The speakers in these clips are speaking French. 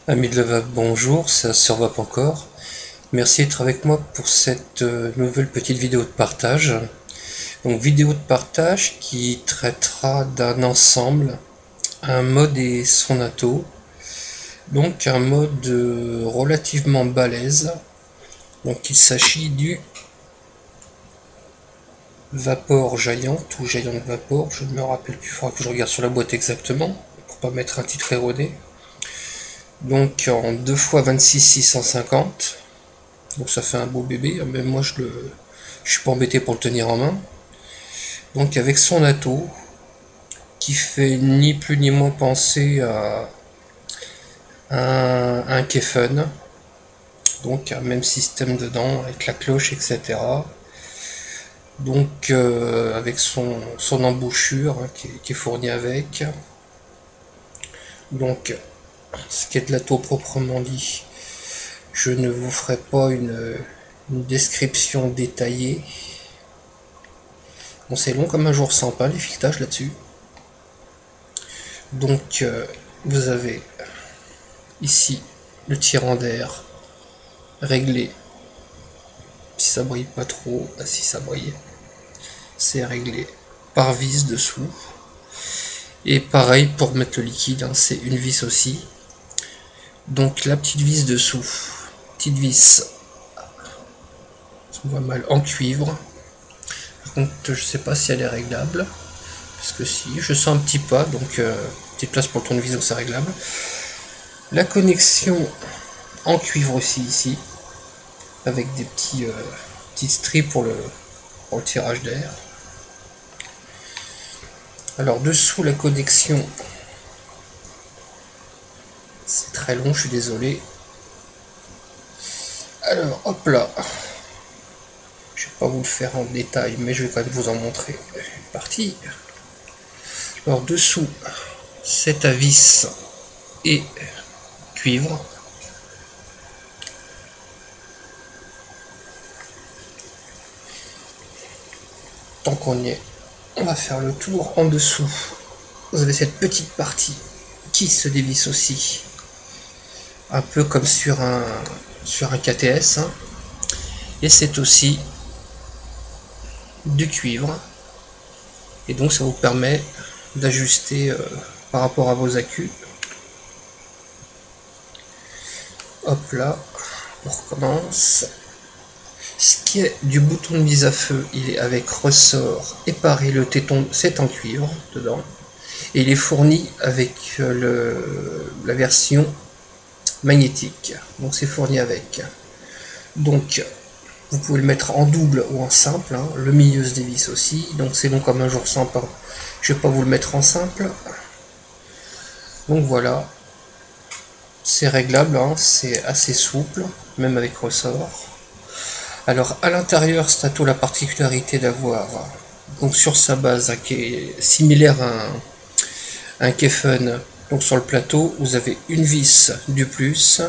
Amis de la Vape, bonjour, c'est Sir Vape encore. Merci d'être avec moi pour cette nouvelle petite vidéo de partage. Donc vidéo de partage qui traitera d'un ensemble, un mode et son atto. Donc un mode relativement balèze. Donc il s'agit du Vapor Giant ou Giant Vapor, je ne me rappelle plus, il faudra que je regarde sur la boîte exactement pour pas mettre un titre erroné. Donc en 2 x 26 650. Donc ça fait un beau bébé, même moi je suis pas embêté pour le tenir en main. Donc avec son atto, qui fait ni plus ni moins penser à un Kefun, donc un même système dedans, avec la cloche, etc. Donc avec son embouchure hein, qui est fournie avec. Donc ce qui est de l'atto proprement dit, je ne vous ferai pas une description détaillée. Bon, c'est long comme un jour sans pain, les filetages là-dessus. Donc, vous avez ici le tirant d'air réglé. Si ça brille pas trop, si ça brille, c'est réglé par vis dessous. Et pareil pour mettre le liquide, hein, c'est une vis aussi. Donc la petite vis dessous, petite vis, on voit mal, en cuivre. Par contre, je sais pas si elle est réglable. Parce que si, je sens un petit pas, donc petite place pour le tournevis, donc c'est réglable. La connexion en cuivre aussi ici, avec des petites stries pour le tirage d'air. Alors dessous la connexion, c'est très long, je suis désolé. Alors hop là, je vais pas vous le faire en détail, mais je vais quand même vous en montrer. Parti. Alors dessous, c'est à vis et cuivre. Tant qu'on y est, on va faire le tour. En dessous, vous avez cette petite partie qui se dévisse aussi, un peu comme sur un KTS, hein. Et c'est aussi du cuivre, et donc ça vous permet d'ajuster par rapport à vos accus. Hop là, on recommence. Ce qui est du bouton de mise à feu, il est avec ressort et pareil, le téton c'est en cuivre dedans, et il est fourni avec la version magnétique, donc c'est fourni avec. Donc vous pouvez le mettre en double ou en simple, hein. Le milieu se dévisse aussi, donc c'est long comme un jour sans pain. Je vais pas vous le mettre en simple. Donc voilà, c'est réglable, hein. C'est assez souple, même avec ressort. Alors à l'intérieur, cet atto a la particularité d'avoir, donc sur sa base, hein, qui est similaire à un Kefun. Donc sur le plateau, vous avez une vis du plus,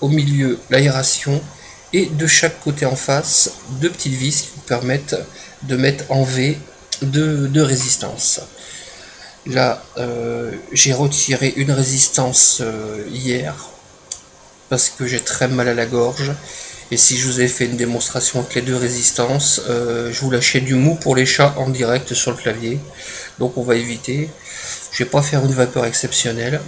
au milieu l'aération, et de chaque côté en face, deux petites vis qui vous permettent de mettre en V de résistance. Là, j'ai retiré une résistance hier, parce que j'ai très mal à la gorge. Et si je vous ai fait une démonstration avec les deux résistances, je vous lâchais du mou pour les chats en direct sur le clavier. Donc on va éviter. Je vais pas faire une vapeur exceptionnelle.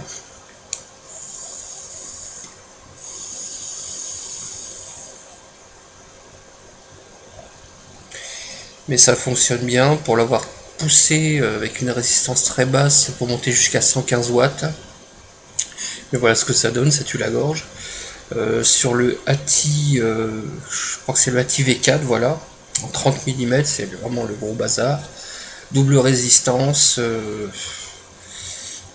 Mais ça fonctionne bien. Pour l'avoir poussé avec une résistance très basse, c'est pour monter jusqu'à 115 watts. Mais voilà ce que ça donne, ça tue la gorge. Sur le ATI, je crois que c'est le ATI V4, voilà, en 30 mm, c'est vraiment le gros bazar. Double résistance,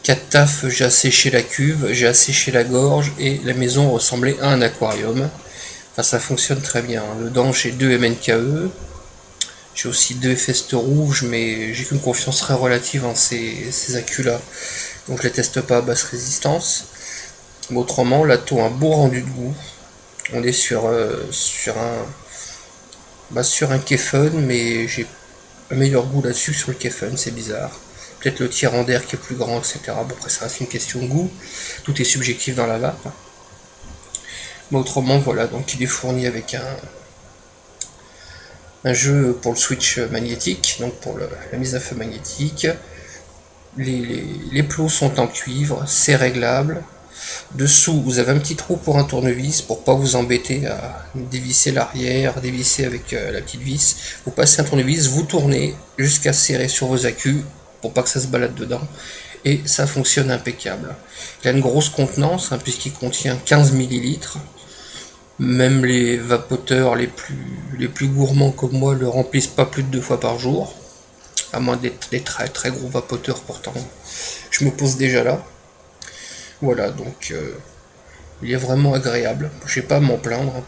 4 taf, j'ai asséché la cuve, j'ai asséché la gorge, et la maison ressemblait à un aquarium. Enfin, ça fonctionne très bien. Dedans, j'ai 2 MNKE, j'ai aussi 2 Festes rouges, mais j'ai qu'une confiance très relative en ces accus-là, donc je les teste pas à basse résistance. Mais autrement, l'atto a un beau rendu de goût. On est sur un Kefun, mais j'ai un meilleur goût là-dessus sur le Kefun, c'est bizarre. peut-être le tirant d'air qui est plus grand, etc. Bon, après ça reste une question de goût, tout est subjectif dans la vape. Mais autrement, voilà, donc il est fourni avec un jeu pour le switch magnétique, donc pour la mise à feu magnétique. Les plots sont en cuivre, c'est réglable. Dessous, vous avez un petit trou pour un tournevis pour pas vous embêter à dévisser l'arrière, dévisser avec la petite vis. Vous passez un tournevis, vous tournez jusqu'à serrer sur vos accus pour pas que ça se balade dedans. Et ça fonctionne impeccable. Il a une grosse contenance hein, puisqu'il contient 15 ml. Même les vapoteurs les plus gourmands comme moi le remplissent pas plus de 2 fois par jour. À moins d'être des très très gros vapoteurs pourtant. Je me pose déjà là. Voilà, donc il est vraiment agréable. J'ai pas à m'en plaindre hein,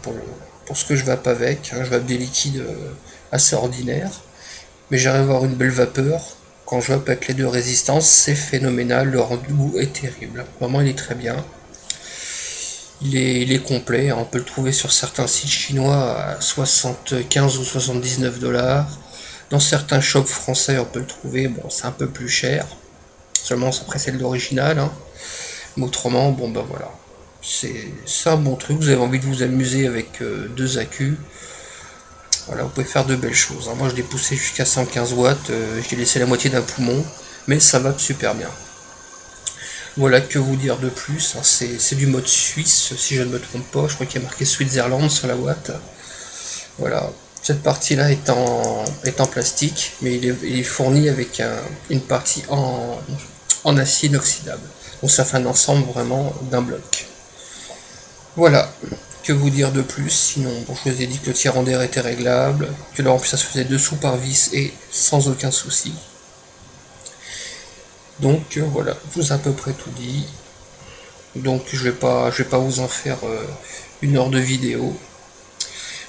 pour ce que je vape avec. Hein. Je vape des liquides assez ordinaires. Mais j'arrive à avoir une belle vapeur. Quand je vape avec les deux résistances, c'est phénoménal. Le goût est terrible. Vraiment, il est très bien. Il est complet. On peut le trouver sur certains sites chinois à 75 ou 79 $. Dans certains shops français, on peut le trouver. Bon, c'est un peu plus cher. Seulement, après, c'est l'original. Hein. Mais autrement, bon ben voilà, c'est un bon truc, vous avez envie de vous amuser avec 2 accus, voilà, vous pouvez faire de belles choses. Moi je l'ai poussé jusqu'à 115 watts, j'ai laissé la moitié d'un poumon, mais ça va super bien. Voilà, que vous dire de plus, hein, c'est du mode suisse, si je ne me trompe pas, je crois qu'il y a marqué Switzerland sur la watt. Voilà, cette partie là est en plastique, mais il est fourni avec une partie en acier inoxydable. Donc ça fait un ensemble vraiment d'un bloc. Voilà, que vous dire de plus, sinon bon, je vous ai dit que le tirant d'air était réglable, que le remplissage se faisait dessous par vis et sans aucun souci. Donc voilà, je vous ai à peu près tout dit. Donc je vais pas vous en faire 1 heure de vidéo.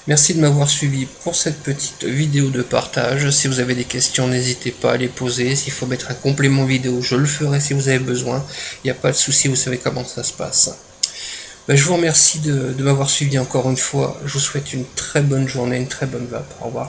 Merci de m'avoir suivi pour cette petite vidéo de partage. Si vous avez des questions, n'hésitez pas à les poser. S'il faut mettre un complément vidéo, je le ferai si vous avez besoin. Il n'y a pas de souci, vous savez comment ça se passe. Je vous remercie de m'avoir suivi encore une fois. Je vous souhaite une très bonne journée, une très bonne vape. Au revoir.